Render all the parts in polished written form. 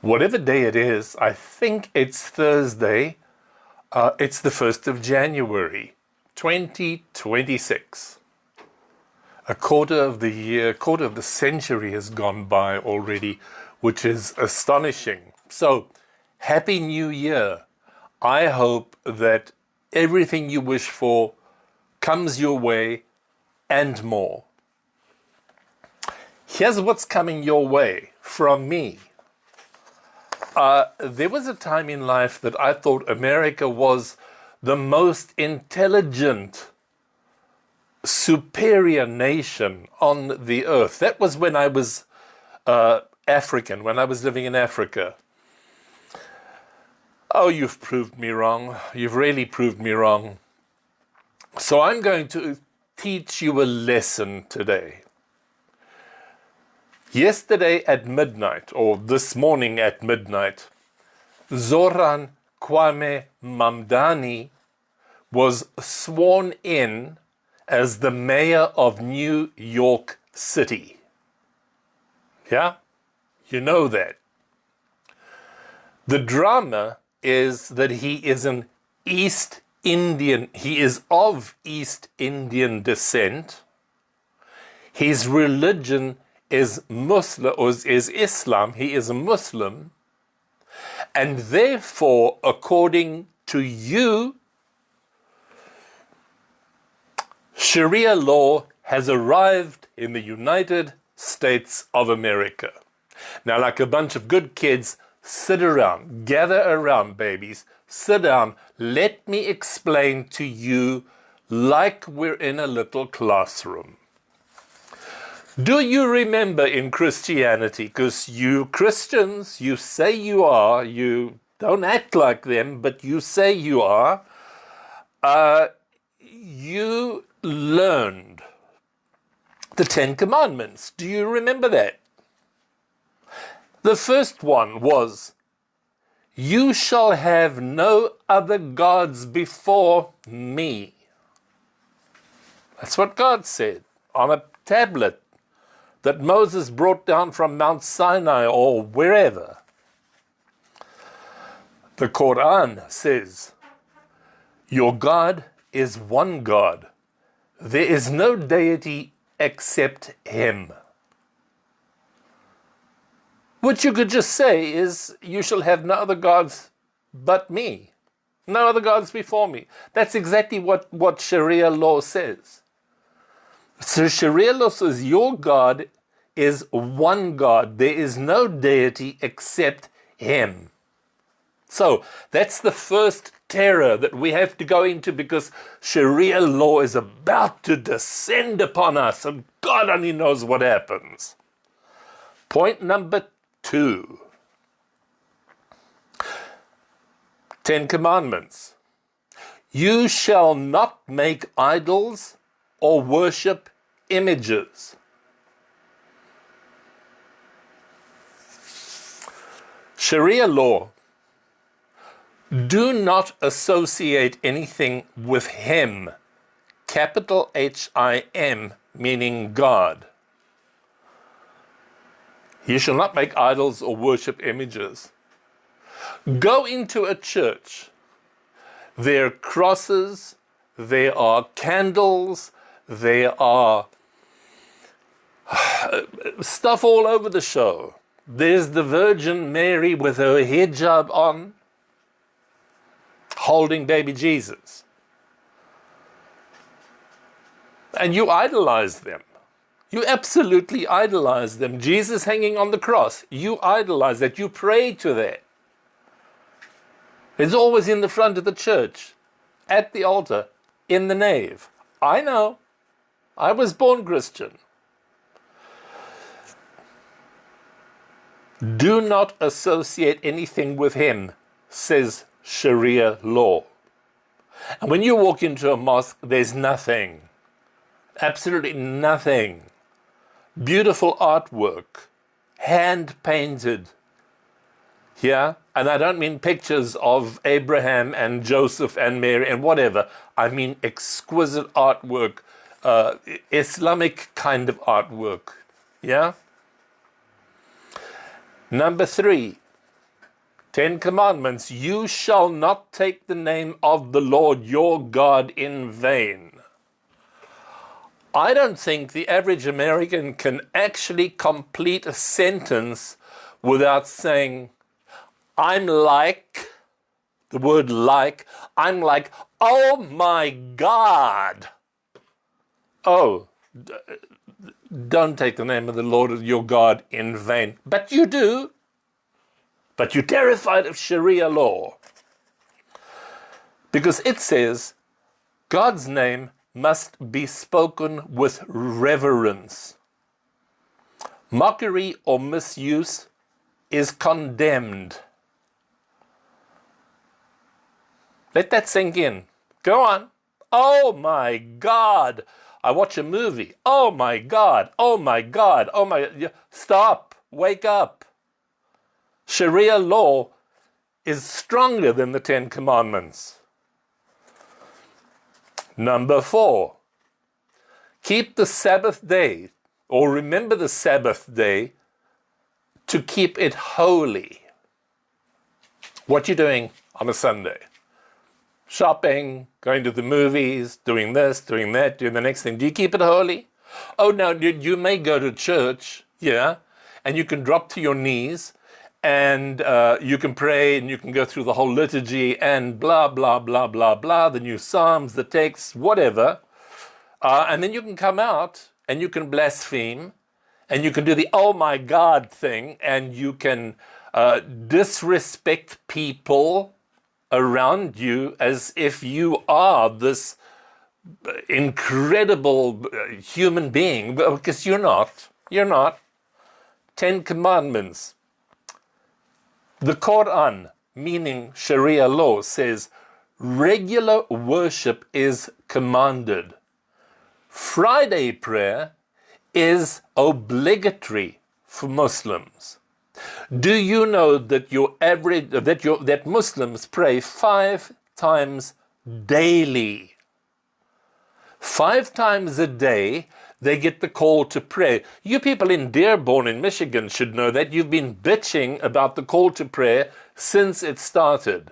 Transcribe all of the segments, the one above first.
Whatever day it is, I think it's Thursday. It's the 1st of January, 2026. A quarter of the year, quarter of the century has gone by already, which is astonishing. So, Happy New Year. I hope that everything you wish for comes your way and more. Here's what's coming your way from me. There was a time in life that I thought America was the most intelligent, superior nation on the earth. That was when I was African, when I was living in Africa. Oh, you've proved me wrong. You've really proved me wrong. So I'm going to teach you a lesson today. Yesterday at midnight, or this morning at midnight, Zohran Mamdani was sworn in as the mayor of New York City. Yeah? You know that. The drama is that he is an East Indian, he is of East Indian descent. His religion is Muslim, or is Islam. He is a Muslim, and therefore, according to you, Sharia law has arrived in the United States of America. Now, like a bunch of good kids, sit around, gather around, babies, sit down, let me explain to you like we're in a little classroom. Do you remember in Christianity, because you Christians, you say you are, you don't act like them, but you say you are, you learned the Ten Commandments. Do you remember that? The first one was, you shall have no other gods before me. That's what God said on a tablet that Moses brought down from Mount Sinai or wherever. The Quran says, your God is one God. There is no deity except Him. What you could just say is, you shall have no other gods but me. No other gods before me. That's exactly what Sharia law says. So Sharia law says your God is one God. There is no deity except Him. So that's the first terror that we have to go into, because Sharia law is about to descend upon us, and God only knows what happens. Point number 2. 10 Commandments. You shall not make idols or worship images. Sharia law. Do not associate anything with Him, capital H-I-M, meaning God. You shall not make idols or worship images. Go into a church. There are crosses, there are candles, there are stuff all over the show. There's the Virgin Mary with her hijab on, holding baby Jesus. And you idolize them. You absolutely idolize them. Jesus hanging on the cross, you idolize that. You pray to that. It's always in the front of the church, at the altar, in the nave. I know. I was born Christian. Do not associate anything with Him, says Sharia law. And when you walk into a mosque, there's nothing. Absolutely nothing. Beautiful artwork, hand painted. Yeah? And I don't mean pictures of Abraham and Joseph and Mary and whatever. I mean exquisite artwork, Islamic kind of artwork. Yeah? Number 3, Ten Commandments. You shall not take the name of the Lord your God in vain. I don't think the average American can actually complete a sentence without saying, I'm like, the word like, I'm like, oh my God. Oh, don't take the name of the Lord your God in vain. But you do. But you're terrified of Sharia law. Because it says God's name must be spoken with reverence. Mockery or misuse is condemned. Let that sink in. Go on. Oh my God. I watch a movie. Oh my God. Oh my God. Oh my. Stop. Wake up. Sharia law is stronger than the Ten Commandments. Number 4, keep the Sabbath day, or remember the Sabbath day, to keep it holy. What you doing on a Sunday? Shopping, going to the movies, doing this, doing that, doing the next thing. Do you keep it holy? Oh, no, you may go to church, yeah, and you can drop to your knees, and you can pray, and you can go through the whole liturgy, and blah, blah, blah, blah, blah, the new Psalms, the texts, whatever. And then you can come out, and you can blaspheme, and you can do the oh my God thing, and you can disrespect people around you as if you are this incredible human being, because you're not. You're not. 10 Commandments. The Quran, meaning Sharia law, says regular worship is commanded. Friday prayer is obligatory for Muslims. Do you know that that Muslims pray 5 times daily? 5 times a day, they get the call to pray. You people in Dearborn in Michigan should know that. You've been bitching about the call to prayer since it started.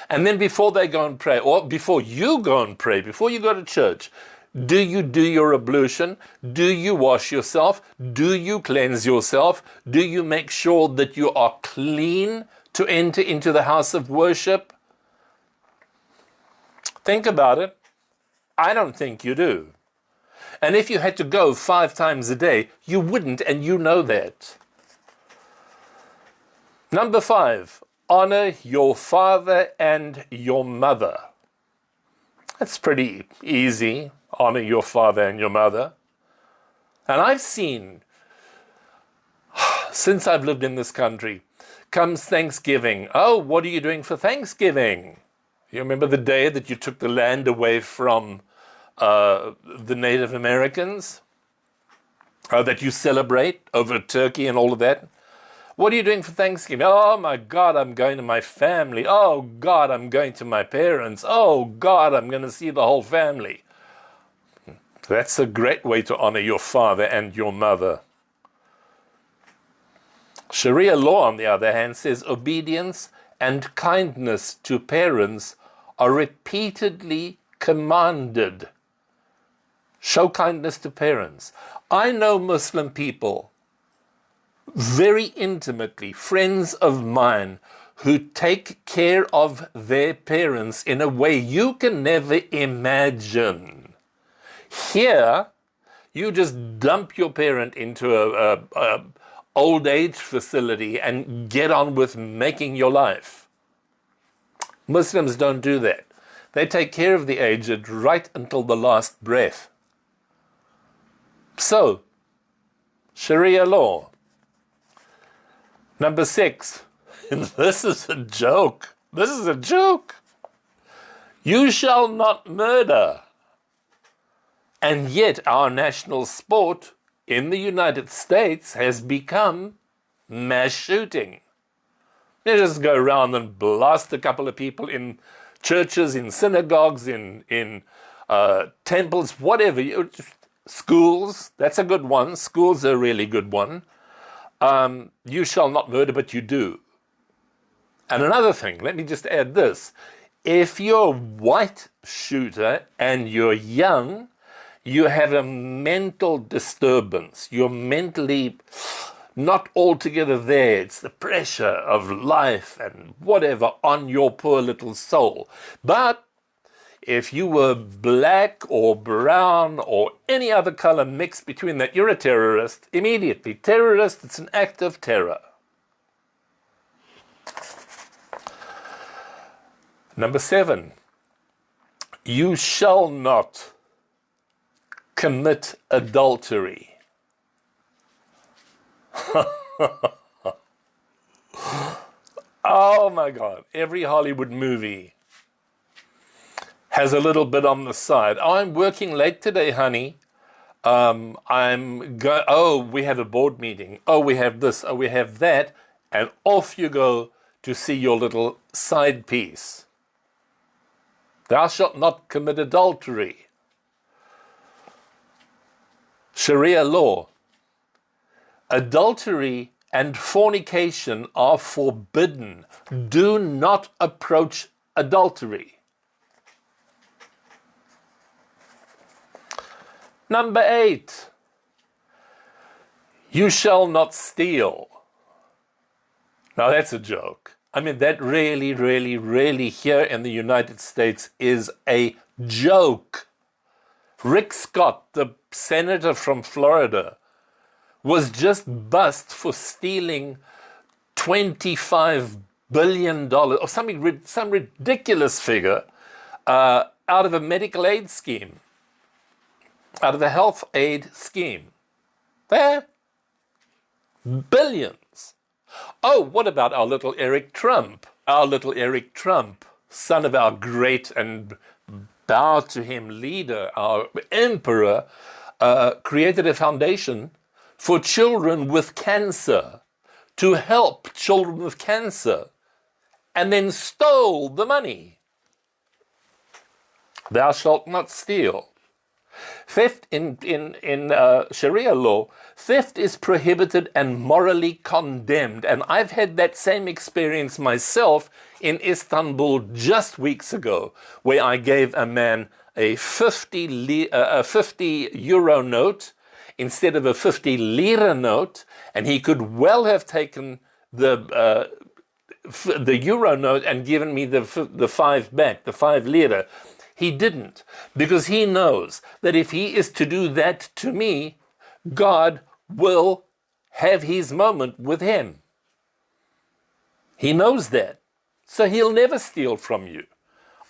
And then before they go and pray, or before you go and pray, before you go to church, do you do your ablution? Do you wash yourself? Do you cleanse yourself? Do you make sure that you are clean to enter into the house of worship? Think about it. I don't think you do. And if you had to go 5 times a day, you wouldn't, and you know that. Number 5, honor your father and your mother. That's pretty easy, honor your father and your mother. And I've seen, since I've lived in this country, comes Thanksgiving. Oh, what are you doing for Thanksgiving? You remember the day that you took the land away from the Native Americans that you celebrate over turkey and all of that? What are you doing for Thanksgiving? Oh my God, I'm going to my family. Oh God, I'm going to my parents. Oh God, I'm going to see the whole family. That's a great way to honor your father and your mother. Sharia law, on the other hand, says obedience and kindness to parents are repeatedly commanded. Show kindness to parents. I know Muslim people, very intimately, friends of mine, who take care of their parents in a way you can never imagine. Here, you just dump your parent into a old age facility and get on with making your life. Muslims don't do that. They take care of the aged right until the last breath. So, Sharia law. Number 6, this is a joke. This is a joke. You shall not murder. And yet our national sport in the United States has become mass shooting. You just go around and blast a couple of people in churches, in synagogues, in temples, whatever. Schools, that's a good one. Schools are a really good one. You shall not murder, but you do. And another thing, let me just add this. If you're a white shooter and you're young, you have a mental disturbance. You're mentally not altogether there. It's the pressure of life and whatever on your poor little soul. But if you were black or brown or any other color mixed between that, you're a terrorist immediately. Terrorist, it's an act of terror. Number 7, you shall not commit adultery. Oh my God, every Hollywood movie has a little bit on the side. Oh, I'm working late today, honey. Oh, we have a board meeting. Oh, we have this. Oh, we have that. And off you go to see your little side piece. Thou shalt not commit adultery. Sharia law. Adultery and fornication are forbidden. Do not approach adultery. Number 8, you shall not steal. Now that's a joke. I mean, that really, really, really here in the United States is a joke. Rick Scott, the senator from Florida, was just bust for stealing $25 billion or some ridiculous figure out of a medical aid scheme, out of a health aid scheme. There, billions. Oh, what about our little Eric Trump? Our little Eric Trump, son of our great and bow to him leader, our emperor, created a foundation for children with cancer, to help children with cancer, and then stole the money. Thou shalt not steal. Theft in Sharia law, theft is prohibited and morally condemned. And I've had that same experience myself in Istanbul just weeks ago, where I gave a man a 50 euro note instead of a 50 lira note, and he could well have taken the euro note and given me the 5 back, the 5 lira. He didn't, because he knows that if he is to do that to me, God will have his moment with him. He knows that. So he'll never steal from you.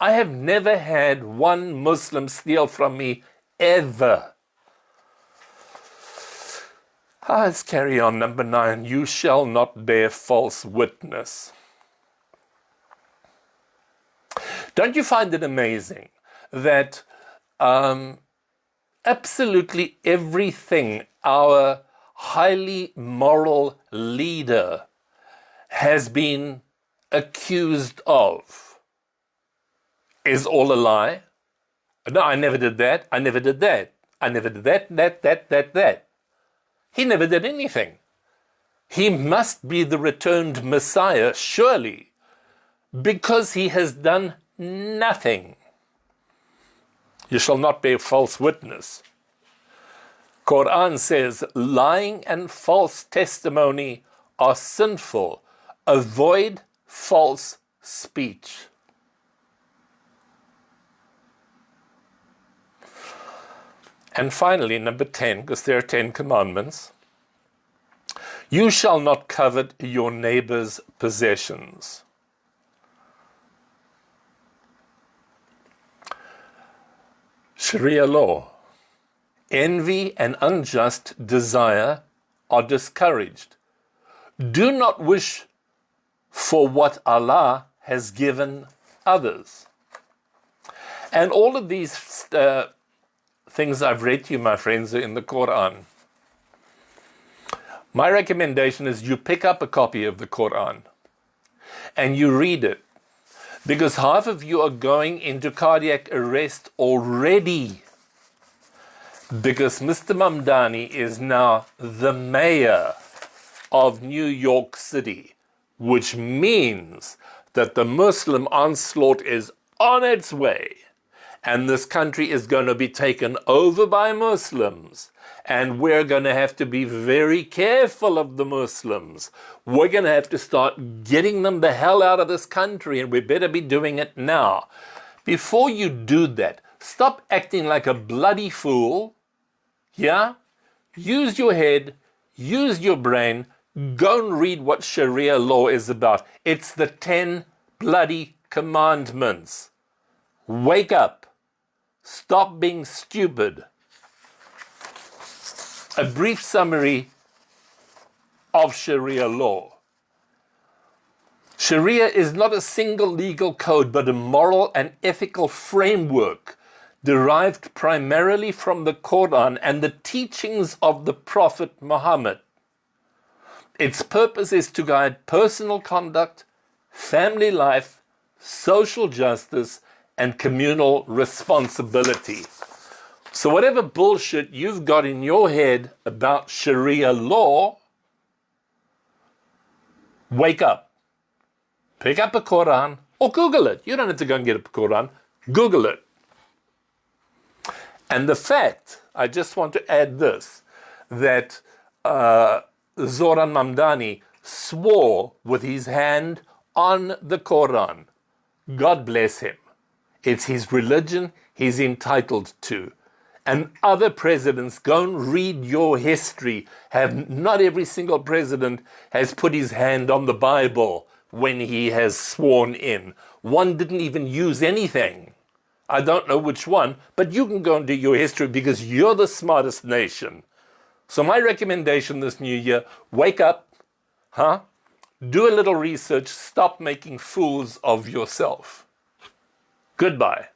I have never had one Muslim steal from me, ever. Let's carry on. Number 9, you shall not bear false witness. Don't you find it amazing that absolutely everything our highly moral leader has been accused of is all a lie? No, I never did that. I never did that. I never did that. He never did anything. He must be the returned Messiah, surely, because he has done nothing. You shall not bear false witness. Quran says, lying and false testimony are sinful. Avoid false speech. And finally, number 10, because there are 10 commandments, you shall not covet your neighbor's possessions. Sharia law. Envy and unjust desire are discouraged. Do not wish for what Allah has given others. And all of these things I've read to you, my friends, are in the Quran. My recommendation is you pick up a copy of the Quran and you read it, because half of you are going into cardiac arrest already, because Mr. Mamdani is now the mayor of New York City. which means that the Muslim onslaught is on its way. And this country is going to be taken over by Muslims. And we're going to have to be very careful of the Muslims. We're going to have to start getting them the hell out of this country, and we better be doing it now. Before you do that, stop acting like a bloody fool. Yeah? Use your head, use your brain, go and read what Sharia law is about. It's the 10 bloody commandments. Wake up. Stop being stupid. A brief summary of Sharia law. Sharia is not a single legal code, but a moral and ethical framework derived primarily from the Quran and the teachings of the Prophet Muhammad. Its purpose is to guide personal conduct, family life, social justice, and communal responsibility. So whatever bullshit you've got in your head about Sharia law, wake up. Pick up a Quran or Google it. You don't have to go and get a Quran. Google it. And the fact, I just want to add this, that Zohran Mamdani swore with his hand on the Quran. God bless him. It's his religion, he's entitled to. And other presidents, go and read your history. Not every single president has put his hand on the Bible when he has sworn in. One didn't even use anything. I don't know which one, but you can go and do your history because you're the smartest nation. So my recommendation this new year, wake up, do a little research, stop making fools of yourself. Goodbye.